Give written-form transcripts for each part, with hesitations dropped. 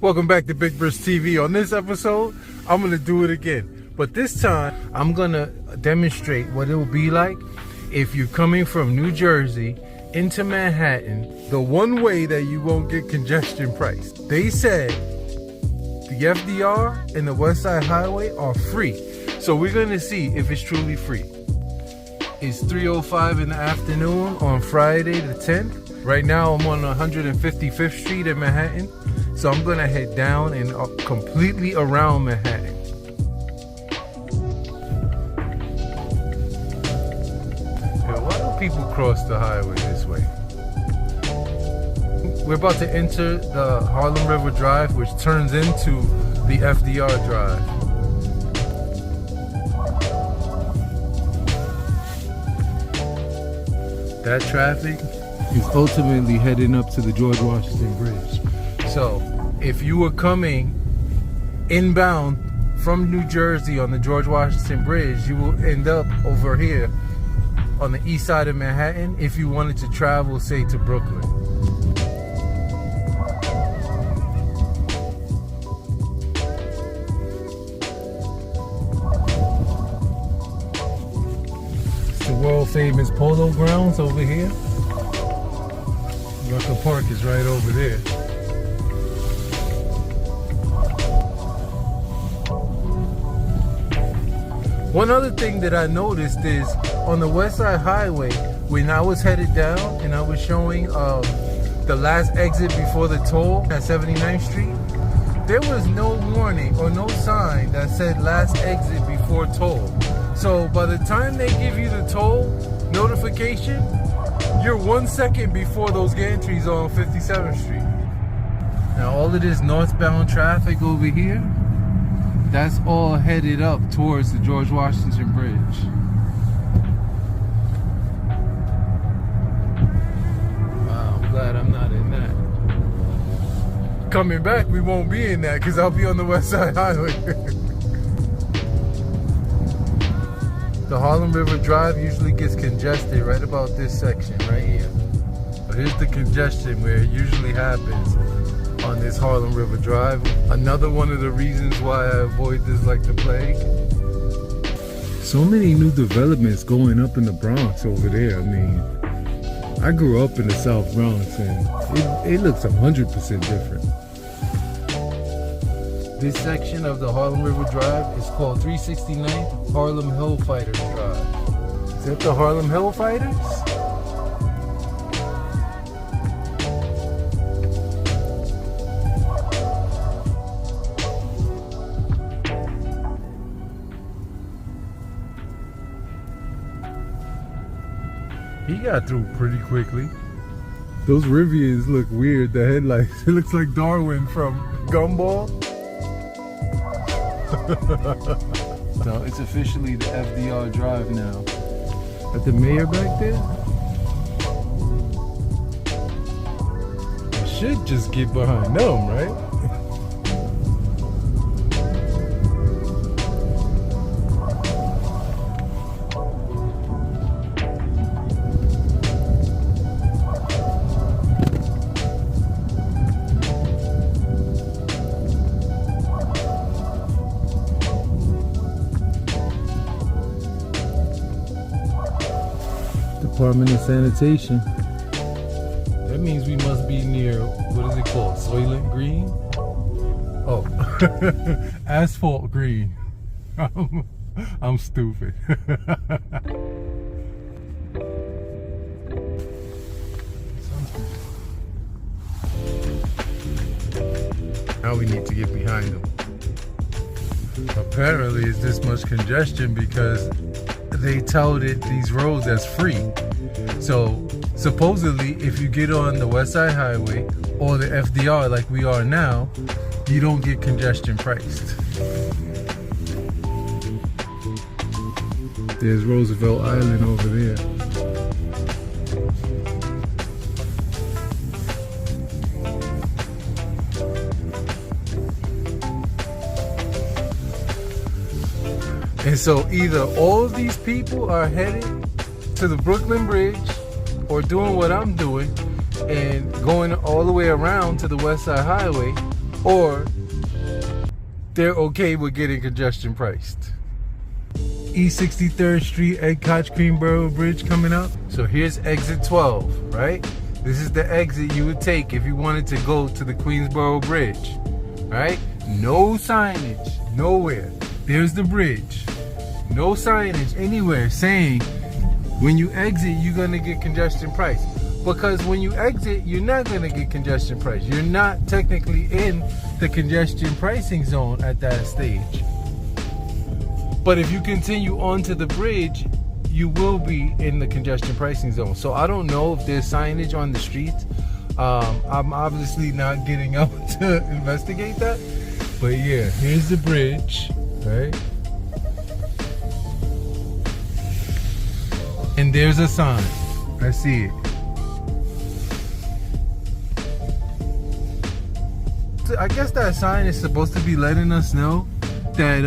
Welcome back to Big Bris TV. On this episode, I'm going to do it again. But this time, I'm going to demonstrate what it will be like if you're coming from New Jersey into Manhattan, the one way that you won't get congestion priced. They said the FDR and the West Side Highway are free. So we're going to see if it's truly free. It's 3:05 in the afternoon on Friday the 10th. Right now I'm on 155th Street in Manhattan. So I'm gonna head down and completely around Manhattan. Yeah, why do people cross the highway this way? We're about to enter the Harlem River Drive, which turns into the FDR Drive. That traffic is ultimately heading up to the George Washington Bridge. So if you were coming inbound from New Jersey on the George Washington Bridge, you will end up over here on the east side of Manhattan if you wanted to travel, say, to Brooklyn. It's the world famous Polo Grounds over here. Rucker Park is right over there. One other thing that I noticed is on the West Side Highway, when I was headed down and I was showing the last exit before the toll at 79th Street, there was no warning or no sign that said last exit before toll. So by the time they give you the toll notification, you're 1 second before those gantries on 57th Street. Now all of this northbound traffic over here, that's all headed up towards the George Washington Bridge. Wow, I'm glad I'm not in that. Coming back, we won't be in that because I'll be on the West Side Highway. The Harlem River Drive usually gets congested right about this section right here. But here's the congestion where it usually happens on this Harlem River Drive. Another one of the reasons why I avoid this like the plague. So many new developments going up in the Bronx over there. I mean, I grew up in the South Bronx and it looks 100% different. This section of the Harlem River Drive is called 369th Harlem Hellfighters Drive. Is that the Harlem Hellfighters? He got through pretty quickly. Those Rivians look weird, the headlights. It looks like Darwin from Gumball. So it's officially the FDR Drive now. At the mayor back there? I should just get behind them, right? Department of Sanitation. That means we must be near, what is it called? Soylent Green? Oh, Asphalt Green. I'm stupid. Now we need to get behind them. Apparently it's this much congestion because they touted these roads as free. So supposedly if you get on the West Side Highway or the FDR like we are now, you don't get congestion priced. There's Roosevelt Island over there. And so either all of these people are headed to the Brooklyn Bridge or doing what I'm doing and going all the way around to the West Side Highway, or they're okay with getting congestion priced. East 63rd Street, Egg Koch, Queensboro Bridge coming up. So here's exit 12, right? This is the exit you would take if you wanted to go to the Queensboro Bridge, right? No signage, nowhere. There's the bridge. No signage anywhere saying when you exit, you're gonna get congestion price. Because when you exit, you're not gonna get congestion price. You're not technically in the congestion pricing zone at that stage. But if you continue onto the bridge, you will be in the congestion pricing zone. So I don't know if there's signage on the streets. I'm obviously not getting out to investigate that. But yeah, here's the bridge, right? And there's a sign. I see it. I guess that sign is supposed to be letting us know that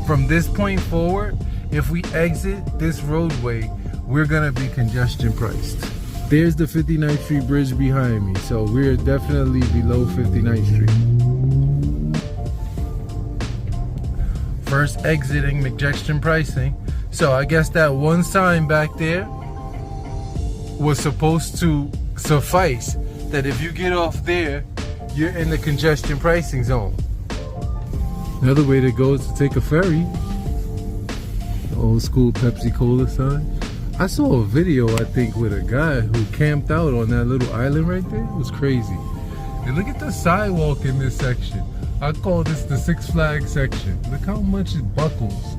from this point forward, if we exit this roadway, we're gonna be congestion priced. There's the 59th Street Bridge behind me, so we're definitely below 59th Street. First exiting congestion pricing. So I guess that one sign back there was supposed to suffice, that if you get off there, you're in the congestion pricing zone. Another way to go is to take a ferry. Old school Pepsi Cola sign. I saw a video, I think, with a guy who camped out on that little island right there. It was crazy. And look at the sidewalk in this section. I call this the Six Flags section. Look how much it buckles.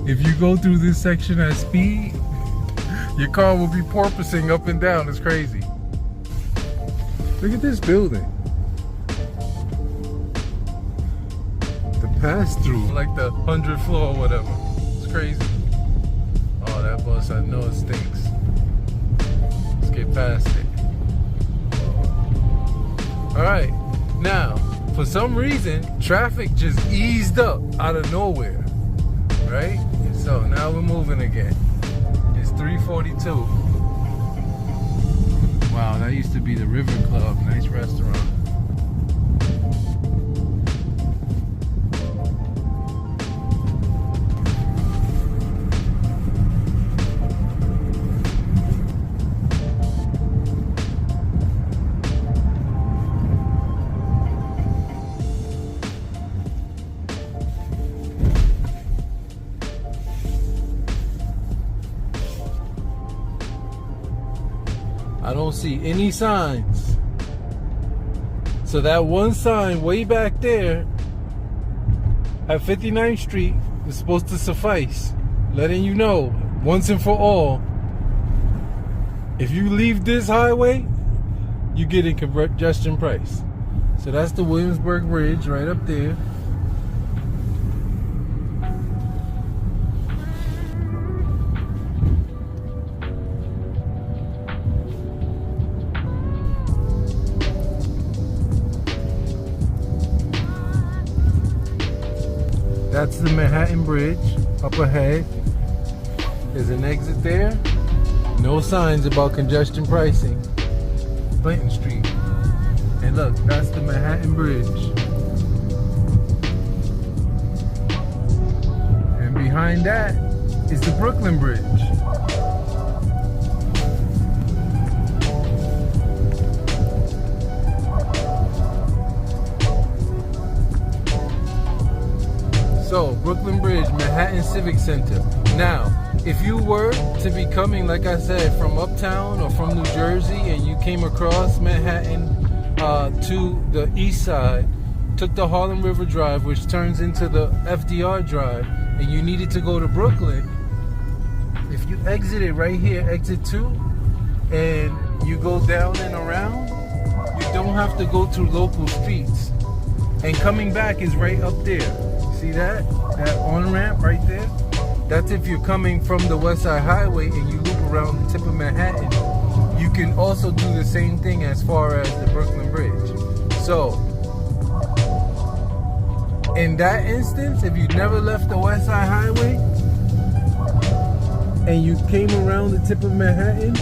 If you go through this section at speed, your car will be porpoising up and down. It's crazy. Look at this building. The pass-through, like the 100th floor or whatever. It's crazy. Oh, that bus, I know it stinks. Let's get past it. Alright, now, for some reason, traffic just eased up out of nowhere. Right? So now we're moving again. It's 3:42. Wow, that used to be the River Club. Nice restaurant. I don't see any signs. So that one sign way back there at 59th Street is supposed to suffice, letting you know once and for all, if you leave this highway, you get a congestion price. So that's the Williamsburg Bridge right up there. That's the Manhattan Bridge up ahead. There's an exit there. No signs about congestion pricing. Clinton Street. And look, that's the Manhattan Bridge. And behind that is the Brooklyn Bridge. So, Brooklyn Bridge, Manhattan Civic Center. Now, if you were to be coming, like I said, from uptown or from New Jersey, and you came across Manhattan to the east side, took the Harlem River Drive, which turns into the FDR Drive, and you needed to go to Brooklyn, if you exited right here, exit 2, and you go down and around, you don't have to go through local streets. And coming back is right up there. See that on-ramp right there? That's if you're coming from the West Side Highway and you loop around the tip of Manhattan. You can also do the same thing as far as the Brooklyn Bridge. So, in that instance, if you never left the West Side Highway and you came around the tip of Manhattan,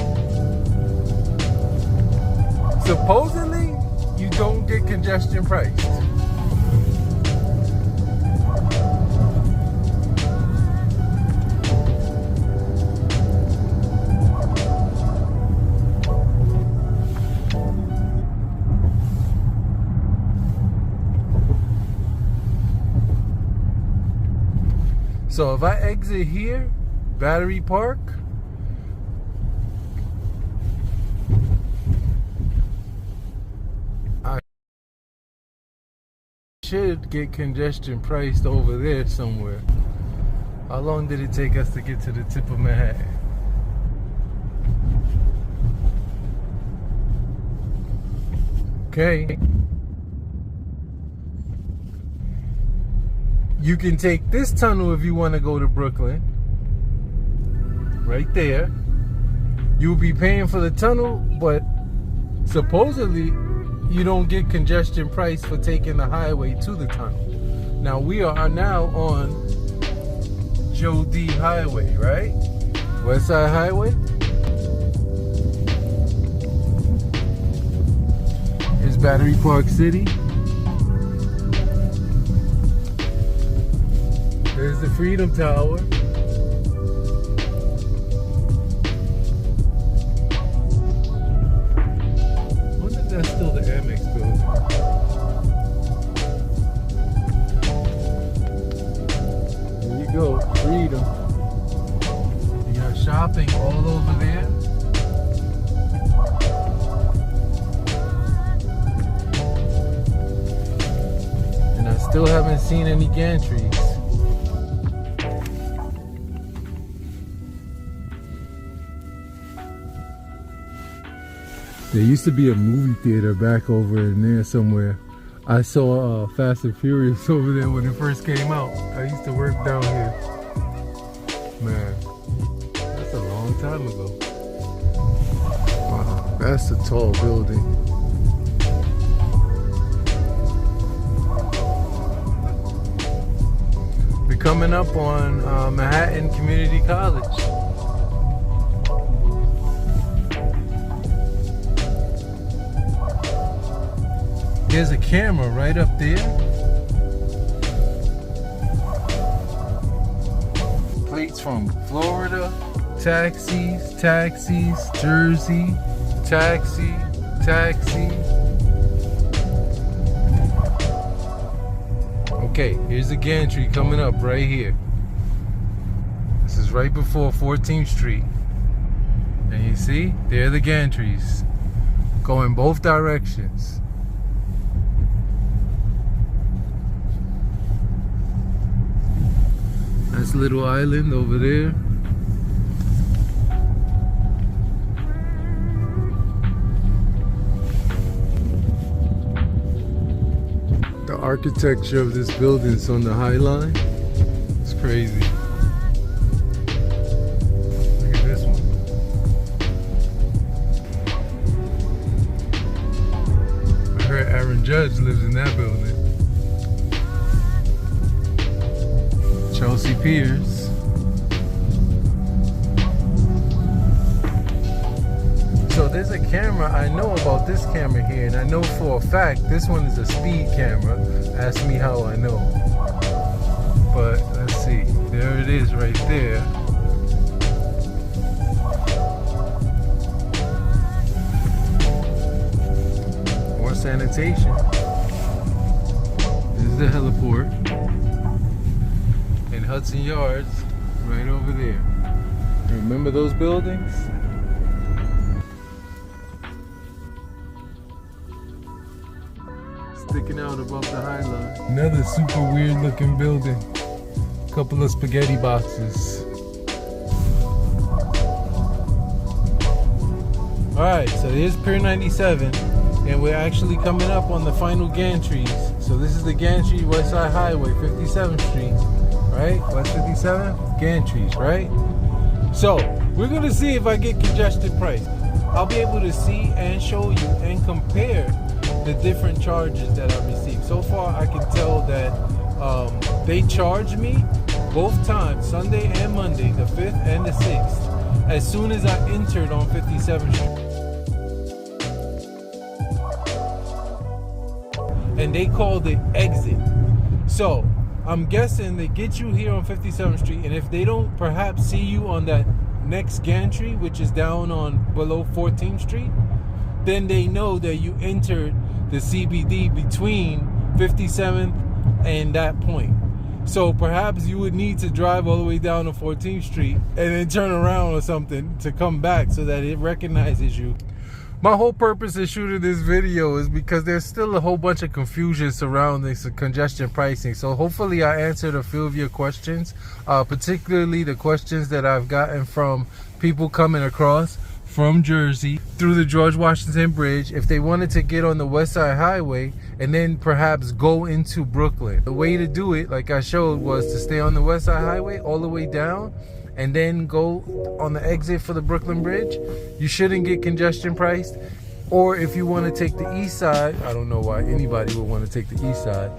supposedly you don't get congestion priced. So if I exit here, Battery Park, I should get congestion priced over there somewhere. How long did it take us to get to the tip of Manhattan? Okay. You can take this tunnel if you want to go to Brooklyn. Right there. You'll be paying for the tunnel, but supposedly you don't get congestion price for taking the highway to the tunnel. Now we are now on Joe D Highway, right? West Side Highway. Here's Battery Park City. There's the Freedom Tower. I wonder if that's still the Amex building. There you go, Freedom. You got shopping all over there. And I still haven't seen any gantries. There used to be a movie theater back over in there somewhere. I saw Fast and Furious over there when it first came out. I used to work down here. Man, that's a long time ago. Wow, that's a tall building. We're coming up on Manhattan Community College. There's a camera right up there. Plates from Florida, taxis, Jersey, taxi. Okay, here's the gantry coming up right here. This is right before 14th Street. And you see, there are the gantries going both directions. Nice little island over there. The architecture of this building is on the High Line. It's crazy. Look at this one. I heard Aaron Judge lives in that building. Chelsea Piers. So there's a camera. I know about this camera here, and I know for a fact this one is a speed camera. Ask me how I know. But let's see. There it is right there. More sanitation. This is the heliport. Hudson Yards, right over there. Remember those buildings? Sticking out above the High Line. Another super weird looking building. Couple of spaghetti boxes. Alright, so here's Pier 97, and we're actually coming up on the final gantries. So this is the gantry, West Side Highway, 57th Street. Right? West 57? Gantries, right? So, we're going to see if I get congestion price. I'll be able to see and show you and compare the different charges that I received. So far, I can tell that they charged me both times, Sunday and Monday, the 5th and the 6th, as soon as I entered on 57th Street. and they called it exit. So I'm guessing they get you here on 57th Street, and if they don't perhaps see you on that next gantry, which is down on below 14th Street, then they know that you entered the CBD between 57th and that point. So perhaps you would need to drive all the way down to 14th Street and then turn around or something to come back so that it recognizes you. My whole purpose of shooting this video is because there's still a whole bunch of confusion surrounding some congestion pricing. So hopefully I answered a few of your questions, particularly the questions that I've gotten from people coming across from Jersey through the George Washington Bridge if they wanted to get on the West Side Highway and then perhaps go into Brooklyn. The way to do it, like I showed, was to stay on the West Side Highway all the way down and then go on the exit for the Brooklyn Bridge. You shouldn't get congestion priced. Or if you want to take the east side, I don't know why anybody would want to take the east side,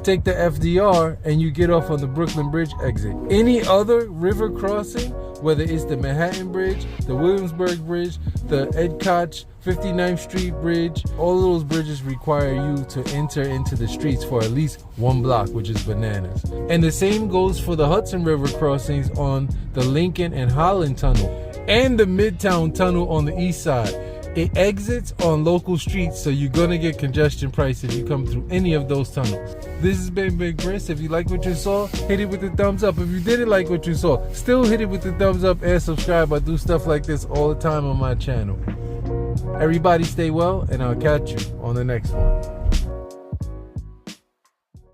take the FDR and you get off on the Brooklyn Bridge exit. Any other river crossing, whether it's the Manhattan Bridge, the Williamsburg Bridge, the Ed Koch 59th Street Bridge, all of those bridges require you to enter into the streets for at least 1 block, which is bananas. And the same goes for the Hudson River crossings on the Lincoln and Holland Tunnel and the Midtown Tunnel on the east side. It exits on local streets, so you're gonna get congestion price if you come through any of those tunnels. This has been Big Bris. If you like what you saw, hit it with the thumbs up. If you didn't like what you saw, still hit it with the thumbs up and subscribe. I do stuff like this all the time on my channel. Everybody stay well, and I'll catch you on the next one.